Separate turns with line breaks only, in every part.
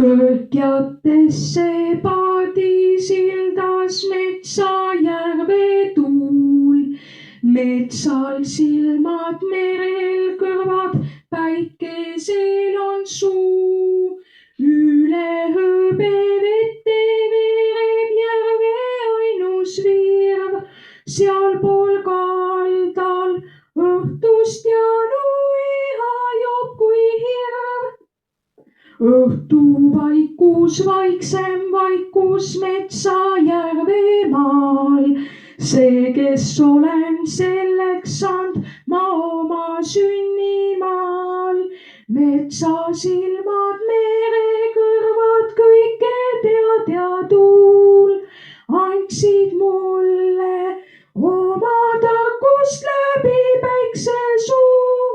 Kõrgjatesse paadisildas metsajärve tuul. Metsal silmad, merel kõrvad, päikesel on suu. Üle hõbe vette veereb järve ainus virv. Sealpool kaldal õhtust janu ihajoob kui hirv. Õhtu vaikus, vaiksem vaikus metsajärve maal. See, kes olen selleks saanud ma oma sünnimaal. Metsa silmad, mere kõrvad, kõike tead ja tuul andsid mulle oma tarkust läbi päikse suu.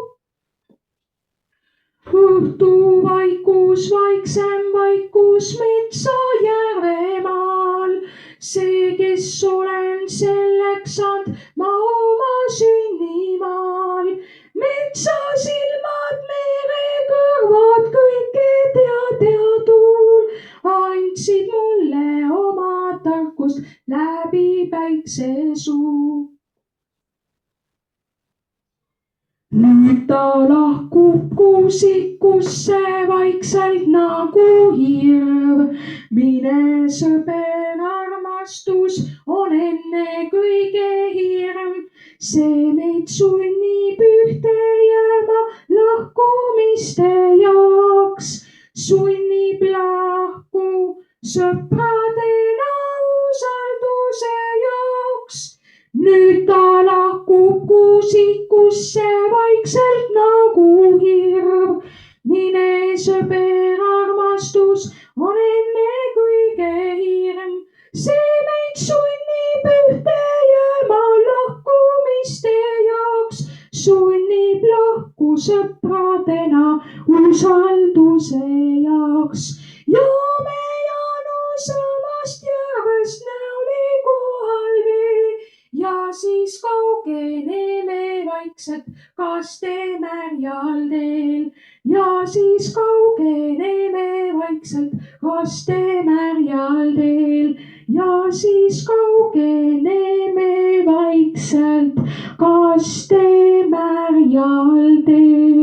Õhtu vaikus, vaiksem vaikus metsajärve maal. See, kes olen selleks saanud ma oma sünnimaal. Metsa silmad, mere kõrvad, kõike tead ja tuul andsid mulle oma tarkust läbi päikse suu. Nüüd ta lahkub kuusikusse vaikselt nagu hirv. Mine sõber, armastus on enne kõige hirm. See meid sunnib ühte jääma lahkumiste jaoks. Sunnib lahku sõpradena usalduse jaoks. Nüüd ta lahkub kuusikusse vaikselt nagu hirv. Mine sõber, armastus on enne kõige hirm. See meid sunnib ühte jääma lahkumiste jaoks. Sunnib lahku sõpradena usalduse jaoks. Joome janu samast järvest näoli kohal vee. Ja siis kaugeneme vaikselt Kastemärjal teel. Ja siis kaugeneme vaikselt Kastemärjal teel. Ja siis kaugeneme vaikselt Kastemärjal teel.